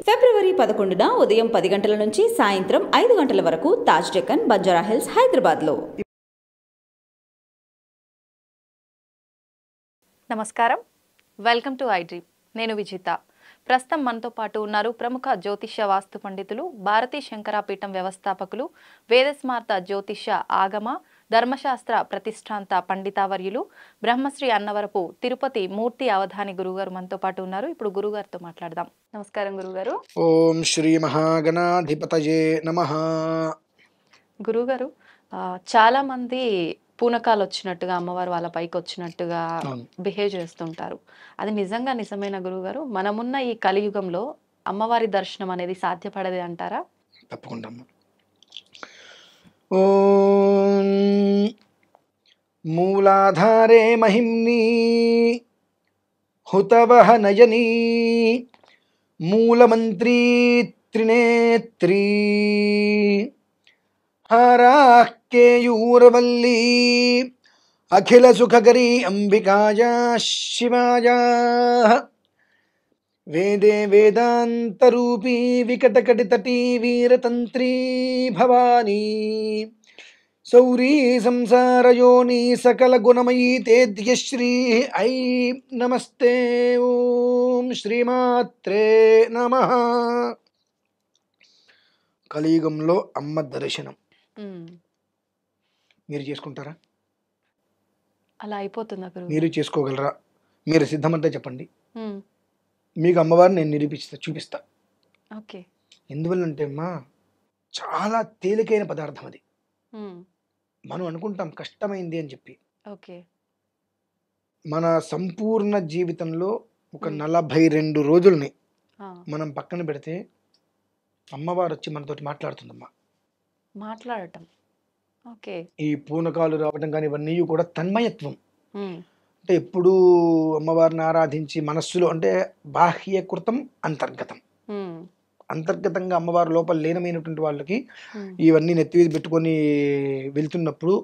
ఫిబ్రవరి 11న ఉదయం 10 గంటల నుంచి సాయంత్రం 5 గంటల వరకు తాజ్ డెక్కన్, బంజారా హిల్స్, హైదరాబాద్లో. నమస్కారం, వెల్కమ్ టు ఐడ్రీమ్. నేను విజిత. ప్రస్తుతం మనతో పాటు ఉన్నారు ప్రముఖ జ్యోతిష్య వాస్తు పండితులు, భారతీ శంకరాపీఠం వ్యవస్థాపకులు, వేదస్మార్త జ్యోతిష్య ఆగమ ధర్మశాస్త్ర ప్రతిష్టాంత పండితావర్యులు, బ్రహ్మశ్రీ అన్నవరపు తిరుపతి మూర్తి అవధాని గురుగారు మనతో పాటు ఉన్నారు. ఇప్పుడు గురుగారితో మాట్లాడదాం. నమస్కారం గురుగారు. ఓం శ్రీ మహాగణాధిపతయే నమః. గురుగారు, చాలా మంది పూనకాలు వచ్చినట్టుగా, అమ్మవారు వాళ్ళ పైకి వచ్చినట్టుగా బిహేవ్ చేస్తుంటారు. అది నిజమైన గురుగారు? మనమున్న ఈ కలియుగంలో అమ్మవారి దర్శనం అనేది సాధ్యపడది అంటారా? తప్పకుండా. ఓం మూలాధారే మహిమ్ని హుతవహ నయనీ మూలమంత్రీ త్రినేత్రీ హారాకేయూరవల్లీ అఖిల సుఖకరీ అంబికాయా శివాయా వేదే వేదాంతరూపీ వికటకటితటీ వీరతంత్రీ భవానీ సౌరీ సంసారయోని సకల గుణమయీ తేద్యశ్రీ ఐ నమస్తే. ఓం శ్రీమాత్రే నమః. కలియుగంలో అమ్మ దర్శనం మీరు చేసుకుంటారా? అలా అయిపోతుందా గురువు? మీరు చేసుకోగలరా? మీరు సిద్ధమంటే చెప్పండి, మీకు అమ్మవారిని నేను చూపిస్తా. ఓకే. ఎందువల్లంటే అమ్మా, చాలా తేలికైన పదార్థం అది. మనం అనుకుంటాం కష్టమైంది అని చెప్పి. ఓకే. మన సంపూర్ణ జీవితంలో ఒక 42 రోజుల్ని మనం పక్కన పెడితే అమ్మవారు వచ్చి మనతోటి మాట్లాడుతుందమ్మా. మాట్లాడటం. ఓకే. ఈ పూనకాలు రావడం కానీ ఇవన్నీ కూడా తన్మయత్వం. అంటే ఎప్పుడు అమ్మవారిని ఆరాధించి మనస్సులో, అంటే బాహ్యకృతం అంతర్గతం. అంతర్గతంగా అమ్మవారి లోపల లీనమైనటువంటి వాళ్ళకి ఇవన్నీ నెత్తివీధి పెట్టుకొని వెళ్తున్నప్పుడు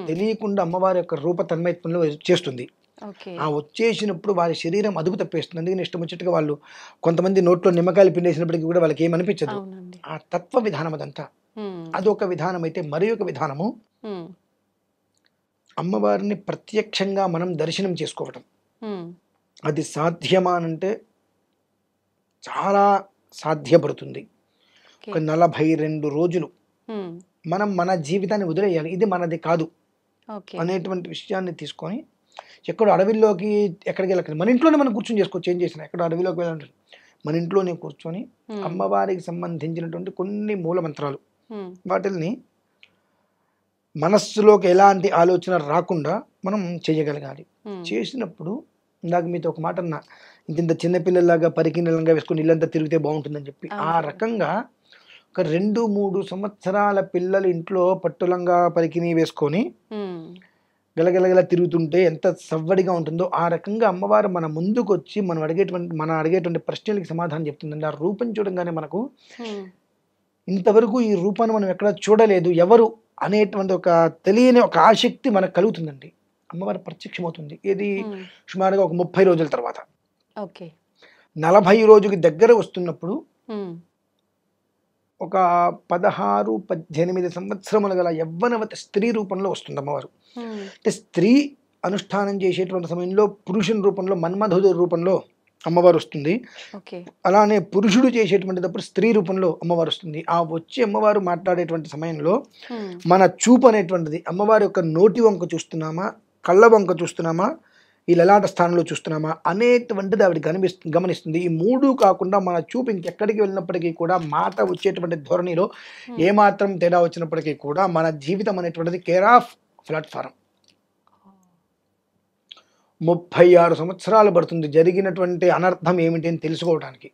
తెలియకుండా అమ్మవారి యొక్క రూప తన్మయత్వంలో చేస్తుంది. ఆ వచ్చేసినప్పుడు వారి శరీరం అదుపు తప్పేస్తుంది. అందుకని ఇష్టం వచ్చినట్టుగా వాళ్ళు కొంతమంది నోట్లో నిమ్మకాయలు పిండేసినప్పటికీ కూడా వాళ్ళకి ఏమనిపించదు. ఆ తత్వ విధానం అదంతా. అదొక విధానం. అయితే మరి ఒక విధానము అమ్మవారిని ప్రత్యక్షంగా మనం దర్శనం చేసుకోవటం. అది సాధ్యమానంటే చాలా సాధ్యపడుతుంది. ఒక 42 రోజులు మనం మన జీవితాన్ని వదిలేయాలి. ఇది మనది కాదు అనేటువంటి విషయాన్ని తీసుకొని ఎక్కడో అడవిలోకి ఎక్కడికి వెళ్ళకండి, మన ఇంట్లోనే మనం కూర్చొని చేసుకోవచ్చు. ఏం చేసినా ఎక్కడో అడవిలోకి వెళ్ళండి, మన ఇంట్లోనే కూర్చొని అమ్మవారికి సంబంధించినటువంటి కొన్ని మూల మంత్రాలు వాటిల్ని మనస్సులోకి ఎలాంటి ఆలోచన రాకుండా మనం చేయగలగాలి. చేసినప్పుడు ఇందాక మీతో ఒక మాట అన్నా, ఇంత చిన్నపిల్లలాగా పరికినలంగా వేసుకొని ఇల్లంతా తిరిగితే బాగుంటుందని చెప్పి. ఆ రకంగా ఒక 2-3 సంవత్సరాల పిల్లలు ఇంట్లో పట్టులంగా పరికిని వేసుకొని గలగలగల తిరుగుతుంటే ఎంత సవ్వడిగా ఉంటుందో ఆ రకంగా అమ్మవారు మన ముందుకు వచ్చి మనం అడిగేటువంటి ప్రశ్నలకి సమాధానం చెప్తుందండి. ఆ రూపం చూడంగానే మనకు ఇంతవరకు ఈ రూపాన్ని మనం ఎక్కడ చూడలేదు ఎవరు అనేటువంటి ఒక తెలియని ఒక ఆసక్తి మనకు కలుగుతుందండి. అమ్మవారు ప్రత్యక్షమవుతుంది. ఇది సుమారుగా ఒక 30 రోజుల తర్వాత. 40 రోజుకి దగ్గర వస్తున్నప్పుడు ఒక 16-18 సంవత్సరముల గల యవ్వనవతి స్త్రీ రూపంలో వస్తుంది అమ్మవారు. అంటే స్త్రీ అనుష్ఠానం చేసేటువంటి సమయంలో పురుషుని రూపంలో, మన్మధుడు రూపంలో అమ్మవారు వస్తుంది. అలానే పురుషుడు చేసేటువంటిప్పుడు స్త్రీ రూపంలో అమ్మవారు వస్తుంది. ఆ వచ్చి అమ్మవారు మాట్లాడేటువంటి సమయంలో మన చూపు అనేటువంటిది అమ్మవారి యొక్క నోటి వంక చూస్తున్నామా, కళ్ళ వంక చూస్తున్నామా, ఈ లలాట స్థానంలో చూస్తున్నామా అనేటువంటిది ఆవిడ గమనిస్తుంది. ఈ 3 కాకుండా మన చూపు ఇంకెక్కడికి వెళ్ళినప్పటికీ కూడా మాట వచ్చేటువంటి ధోరణిలో ఏమాత్రం తేడా వచ్చినప్పటికీ కూడా మన జీవితం అనేటువంటిది కేర్ ఆఫ్ ప్లాట్ఫారం. 36 సంవత్సరాలు పడుతుంది జరిగినటువంటి అనర్థం ఏమిటి అని తెలుసుకోవడానికి.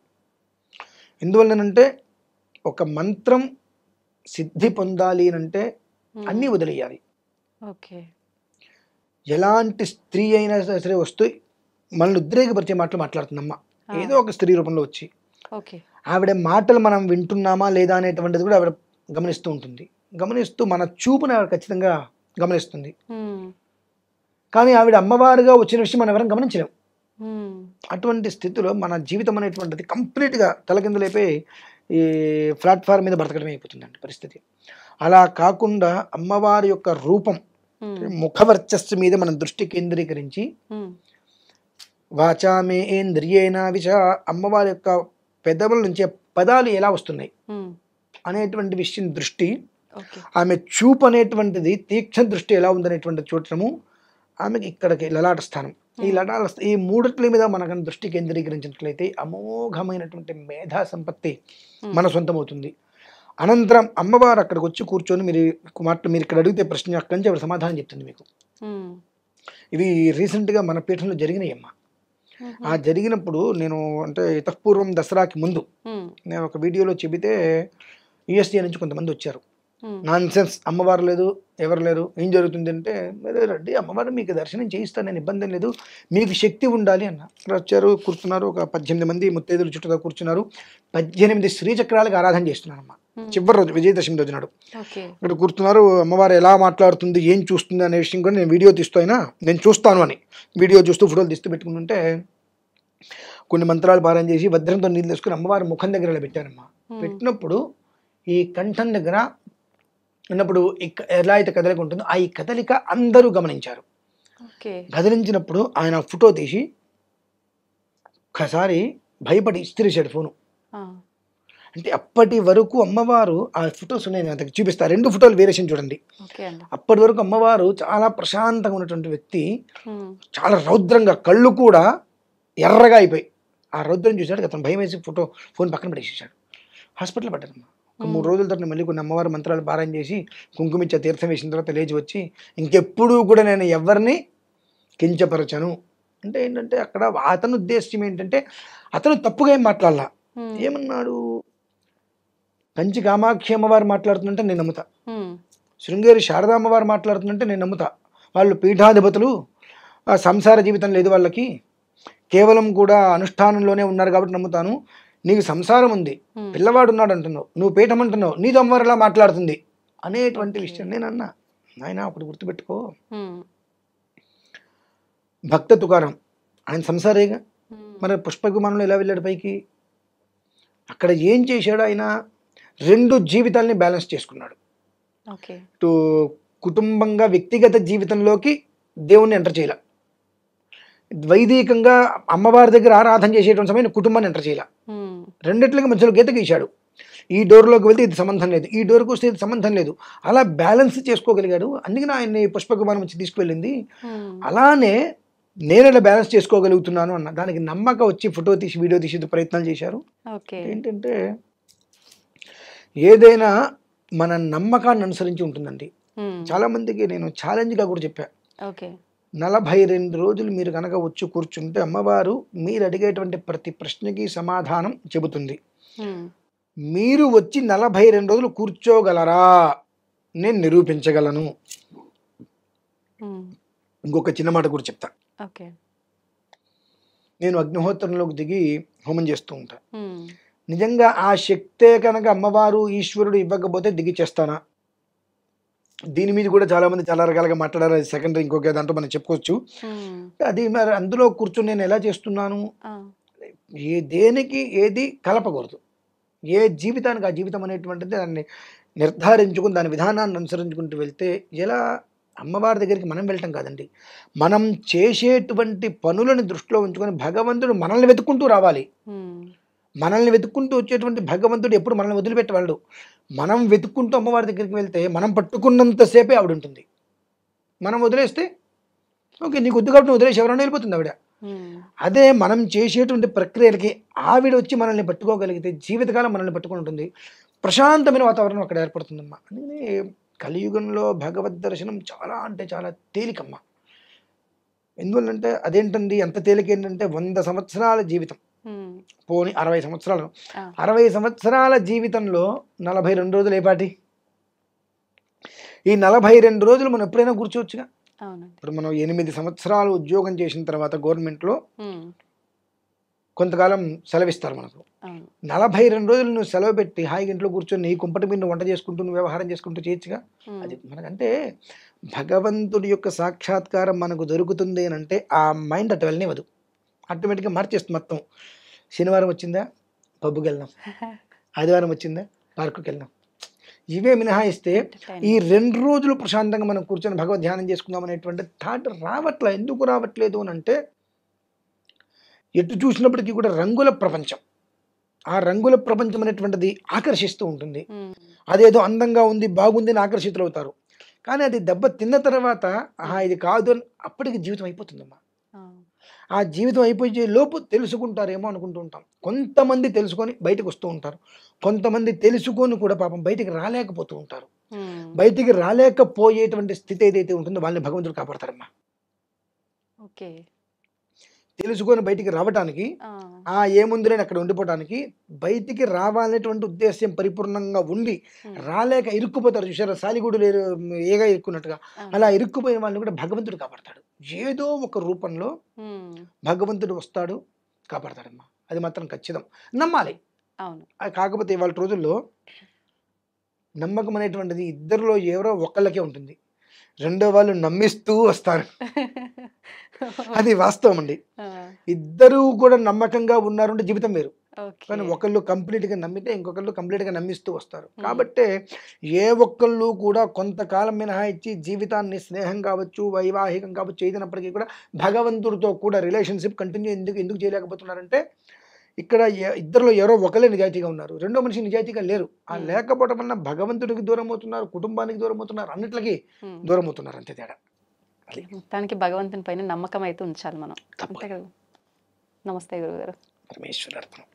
ఎందువల్లనంటే ఒక మంత్రం సిద్ధి పొందాలి అంటే అన్నీ వదిలేయాలి. ఎలాంటి స్త్రీ అయినా సరే వస్తూ మనల్ని ఉద్రేకపరిచే మాటలు మాట్లాడుతుందమ్మా. ఏదో ఒక స్త్రీ రూపంలో వచ్చి ఆవిడ మాటలు మనం వింటున్నామా లేదా అనేటువంటిది కూడా ఆవిడ గమనిస్తూ ఉంటుంది. గమనిస్తూ మన చూపుని ఆవిడ ఖచ్చితంగా గమనిస్తుంది. కానీ ఆవిడ అమ్మవారుగా వచ్చిన విషయం మనం ఎవరం గమనించలేం. అటువంటి స్థితిలో మన జీవితం అనేటువంటిది కంప్లీట్గా తలకిందులైపోయి ఈ ప్లాట్ఫామ్ మీద బ్రతకడం అయిపోతుందండి పరిస్థితి. అలా కాకుండా అమ్మవారి యొక్క రూపం ముఖవర్చస్సు మీద మనం దృష్టి కేంద్రీకరించి వాచామే ఇంద్రియేణ విచ అమ్మవారి యొక్క పెదవుల నుంచి పదాలు ఎలా వస్తున్నాయి అనేటువంటి విషయం దృష్టి, ఆమె చూపు అనేటువంటిది తీక్షణ దృష్టి ఎలా ఉందనేటువంటి చూడటము, ఆమెకి ఇక్కడికి లలాట స్థానం, ఈ లలాట ఈ మూడిట్ల మీద మనకు దృష్టి కేంద్రీకరించినట్లయితే అమోఘమైనటువంటి మేధా సంపత్తి మన సొంతమవుతుంది. అనంతరం అమ్మవారు అక్కడికి వచ్చి కూర్చొని మీరు ఇక్కడ అడిగితే ప్రశ్న అక్కడి నుంచి ఆవిడ సమాధానం చెప్తుంది మీకు. ఇవి రీసెంట్గా మన పీఠంలో జరిగినాయి అమ్మ. ఆ జరిగినప్పుడు నేను అంటే ఇతపూర్వం దసరాకి ముందు నేను ఒక వీడియోలో చెబితే యూఎస్ఏ నుంచి కొంతమంది వచ్చారు. నాన్ సెన్స్, అమ్మవారు లేదు, ఎవరు లేరు, ఏం జరుగుతుంది అంటే, రండి అమ్మవారు మీకు దర్శనం చేయిస్తాను, నేను ఇబ్బంది లేదు, మీకు శక్తి ఉండాలి అన్న. వచ్చారు, కూర్చున్నారు, ఒక 18 మంది ముత్తైదులు చుట్టూగా కూర్చున్నారు. 18 శ్రీచక్రాలకు ఆరాధన చేస్తున్నారమ్మ. చివరి రోజు విజయదశమి రోజు నాడు ఇక్కడ కూర్చున్నారు. అమ్మవారు ఎలా మాట్లాడుతుంది, ఏం చూస్తుంది అనే విషయం కూడా నేను వీడియో తీస్తాయినా నేను చూస్తాను అని వీడియో చూస్తూ ఫోటోలు తీస్తూ పెట్టుకుంటుంటే కొన్ని మంత్రాలు పారాయణ చేసి వజ్రంతో నీళ్ళు తీసుకుని అమ్మవారి ముఖం దగ్గర ఇలా పెట్టారమ్మా. పెట్టినప్పుడు ఈ కంఠం దగ్గర ఉన్నప్పుడు ఎలా అయితే కదలిక ఉంటుందో ఆ ఈ కదలిక అందరూ గమనించారు. కదిలించినప్పుడు ఆయన ఫోటో తీసి ఒకసారి భయపడి ఇస్త్రీసాడు ఫోను. అంటే అప్పటి వరకు అమ్మవారు ఆ ఫొటోస్ ఉన్నాయి, నేను చూపిస్తా, 2 ఫోటోలు వేరియేషన్ చూడండి. అప్పటి వరకు అమ్మవారు చాలా ప్రశాంతంగా ఉన్నటువంటి వ్యక్తి చాలా రౌద్రంగా, కళ్ళు కూడా ఎర్రగా అయిపోయి ఆ రౌద్రం చూశాడు. అతను భయం వేసి ఫోన్ పక్కన పడేసేసాడు. హాస్పిటల్ పడ్డారమ్మ. ఒక 3 రోజుల తర్వాత మళ్ళీ కొన్ని అమ్మవారి మంత్రాలు పారాయణ చేసి కుంకుమిచ్చ తీర్థం వేసిన తర్వాత లేచి వచ్చి ఇంకెప్పుడు కూడా నేను ఎవరిని కించపరచను అంటే ఏంటంటే అక్కడ అతని ఉద్దేశం ఏంటంటే అతను తప్పుగా ఏం మాట్లాడాల. ఏమన్నాడు, కంచి కామాక్షి అమ్మవారు మాట్లాడుతుందంటే నేను నమ్ముతా, శృంగేరి శారదా అమ్మవారు మాట్లాడుతుందంటే నేను నమ్ముతా, వాళ్ళు పీఠాధిపతులు, సంసార జీవితం లేదు వాళ్ళకి, కేవలం కూడా అనుష్ఠానంలోనే ఉన్నారు కాబట్టి నమ్ముతాను. నీకు సంసారం ఉంది, పిల్లవాడు ఉన్నాడు అంటున్నావు, నువ్వు పీఠం అంటున్నావు, నీతో అమ్మవారు ఎలా మాట్లాడుతుంది అనేటువంటి విషయం నేను అన్నా. ఆయన ఒకటి గుర్తుపెట్టుకో, భక్త తుకారం ఆయన సంసారేగా, మరి పుష్పక విమానంలో ఎలా వెళ్ళాడు పైకి? అక్కడ ఏం చేశాడు ఆయన? 2 జీవితాలని బ్యాలెన్స్ చేసుకున్నాడు. ఇటు కుటుంబంగా వ్యక్తిగత జీవితంలోకి దేవుణ్ణి ఎంటర్ చేయాల, వైదికంగా అమ్మవారి దగ్గర ఆరాధన చేసేటువంటి సమయం కుటుంబాన్ని ఎంటర్ చేయాల, రెండిట్లకి మధ్యలో గీత గీశాడు. ఈ డోర్లోకి వెళ్తే ఇది సంబంధం లేదు, ఈ డోర్కి వస్తే ఇది సంబంధం లేదు, అలా బ్యాలెన్స్ చేసుకోగలిగాడు. అందుకని ఆయన్ని పుష్పక విమానం వచ్చి తీసుకువెళ్ళింది. అలానే నేను ఇలా బ్యాలెన్స్ చేసుకోగలుగుతున్నాను అన్న దానికి నమ్మక వచ్చి ఫోటో తీసి వీడియో తీసి ప్రయత్నాలు చేశారు. ఏంటంటే ఏదైనా మన నమ్మకాన్ని అనుసరించి ఉంటుందండి. చాలా మందికి నేను ఛాలెంజ్గా కూడా చెప్పా, 42 రోజులు మీరు కనుక వచ్చి కూర్చుంటే అమ్మవారు మీరు అడిగేటువంటి ప్రతి ప్రశ్నకి సమాధానం చెబుతుంది. మీరు వచ్చి 42 రోజులు కూర్చోగలరా? నేను నిరూపించగలను. ఇంకొక చిన్న మాట కూడా చెప్తా. నేను అగ్నిహోత్రంలోకి దిగి హోమం చేస్తూ ఉంటా. నిజంగా ఆ శక్తే కనుక అమ్మవారు ఈశ్వరుడు ఇవ్వకపోతే దిగి చేస్తానా? దీని మీద కూడా చాలా మంది చాలా రకాలుగా మాట్లాడారు. అది సెకండరీ, ఇంకొక దాంట్లో మనం చెప్పుకోవచ్చు. అది మరి అందులో కూర్చొని నేను ఎలా చేస్తున్నాను, దేనికి ఏది కలపకూడదు. ఏ జీవితానికి ఆ జీవితం అనేటువంటిది దాన్ని నిర్ధారించుకుని దాని విధానాన్ని అనుసరించుకుంటూ వెళ్తే ఎలా అమ్మవారి దగ్గరికి మనం వెళ్ళటం కాదండి, మనం చేసేటువంటి పనులను దృష్టిలో ఉంచుకొని భగవంతుడు మనల్ని వెతుక్కుంటూ రావాలి. మనల్ని వెతుక్కుంటూ వచ్చేటువంటి భగవంతుడు ఎప్పుడు మనల్ని వదిలిపెట్టేవాళ్ళు. మనం వెతుక్కుంటూ అమ్మవారి దగ్గరికి వెళ్తే మనం పట్టుకున్నంతసేపే ఆవిడ ఉంటుంది. మనం వదిలేస్తే ఓకే నీకు వద్దు కాబట్టి వదిలేసి ఎవరైనా వెళ్ళిపోతుంది ఆవిడ. అదే మనం చేసేటువంటి ప్రక్రియలకి ఆవిడ వచ్చి మనల్ని పట్టుకోగలిగితే జీవితకాలం మనల్ని పట్టుకుని ఉంటుంది. ప్రశాంతమైన వాతావరణం అక్కడ ఏర్పడుతుందమ్మా. అందుకని కలియుగంలో భగవద్ దర్శనం చాలా అంటే చాలా తేలికమ్మా. ఎందువల్లంటే అదేంటండి అంత తేలిక ఏంటంటే 100 సంవత్సరాల జీవితం పోని 60 సంవత్సరాలు, 60 సంవత్సరాల జీవితంలో 42 రోజులు ఏపాటి? ఈ 42 రోజులు మనం ఎప్పుడైనా కూర్చోవచ్చుగా. ఇప్పుడు మనం 8 సంవత్సరాలు ఉద్యోగం చేసిన తర్వాత గవర్నమెంట్లో కొంతకాలం సెలవిస్తారు మనకు. 42 రోజులు నువ్వు సెలవు పెట్టి హాయిగా ఇంట్లో కూర్చొని నీ కుంపటి మీద వంట చేసుకుంటూ నువ్వు వ్యవహారం చేసుకుంటూ చేయొచ్చుగా. అది మనకంటే భగవంతుడి యొక్క సాక్షాత్కారం మనకు దొరుకుతుంది అని అంటే ఆ మైండ్ అటు వెళ్ళనివ్వదు. ఆటోమేటిక్గా మార్చేస్తుంది మొత్తం. శనివారం వచ్చిందా పబ్బుకి వెళ్దాం, ఆదివారం వచ్చిందా పార్కుకి వెళ్దాం. ఇవే మినహాయిస్తే ఈ 2 రోజులు ప్రశాంతంగా మనం కూర్చొని భగవద్ ధ్యానం చేసుకుందాం అనేటువంటి థాట్ రావట్లే. ఎందుకు రావట్లేదు అని అంటే, ఎటు చూసినప్పటికీ కూడా రంగుల ప్రపంచం, ఆ రంగుల ప్రపంచం అనేటువంటిది ఆకర్షిస్తూ ఉంటుంది. అదేదో అందంగా ఉంది బాగుంది అని ఆకర్షితులు అవుతారు. కానీ అది దెబ్బ తిన్న తర్వాత ఇది కాదు అని అప్పటికి జీవితం అయిపోతుందమ్మా. ఆ జీవితం అయిపోయే లోపు తెలుసుకుంటారేమో అనుకుంటూ ఉంటాం. కొంతమంది తెలుసుకొని బయటకు వస్తూ ఉంటారు, కొంతమంది తెలుసుకొని కూడా పాపం బయటికి రాలేకపోతూ ఉంటారు. బయటికి రాలేకపోయేటువంటి స్థితి ఏదైతే ఉంటుందో వాళ్ళని భగవంతుడు కాపాడతారమ్మా. ఓకే. తెలుసుకొని బయటికి రావటానికి, ఏముందిలేని అక్కడ ఉండిపోవటానికి, బయటికి రావాలనేటువంటి ఉద్దేశ్యం పరిపూర్ణంగా ఉండి రాలేక ఇరుక్కుపోతారు చూసారా, సాలిగూడు లేరు ఏగా ఇరుక్కున్నట్టుగా. అలా ఇరుక్కుపోయిన వాళ్ళని కూడా భగవంతుడు కాపాడతాడు. ఏదో ఒక రూపంలో భగవంతుడు వస్తాడు, కాపాడతాడమ్మా. అది మాత్రం ఖచ్చితం, నమ్మాలి. కాకపోతే ఇవాళ రోజుల్లో నమ్మకం అనేటువంటిది ఇద్దరిలో ఎవరో ఒకళ్ళకే ఉంటుంది, రెండో వాళ్ళు నమ్మిస్తూ వస్తారు. అది వాస్తవం అండి. ఇద్దరు కూడా నమ్మకంగా ఉన్నారు అంటే జీవితం వేరు. కానీ ఒకళ్ళు కంప్లీట్గా నమ్మితే ఇంకొకళ్ళు కంప్లీట్గా నమ్మిస్తూ వస్తారు. కాబట్టే ఏ ఒక్కళ్ళు కూడా కొంతకాలం మినహాయించి జీవితాన్ని స్నేహం కావచ్చు, వైవాహికం కావచ్చు, ఏదైనప్పటికీ కూడా భగవంతుడితో కూడా రిలేషన్షిప్ కంటిన్యూ ఎందుకు చేయలేకపోతున్నారంటే, ఇక్కడ ఇద్దరిలో ఎవరో ఒకళ్ళే నిజాయితీగా ఉన్నారు, రెండో మనిషి నిజాయితీగా లేరు. ఆ లేకపోవడం వల్ల భగవంతుడికి దూరం అవుతున్నారు, కుటుంబానికి దూరం అవుతున్నారు, అన్నిటికీ దూరం అవుతున్నారు. అంతే తేడా. మొత్తానికి భగవంతుని పైన నమ్మకం అయితే ఉంచాలి మనం. అంతే కదా. నమస్తే గురుగారు. పరమేశ్వరార్పణం.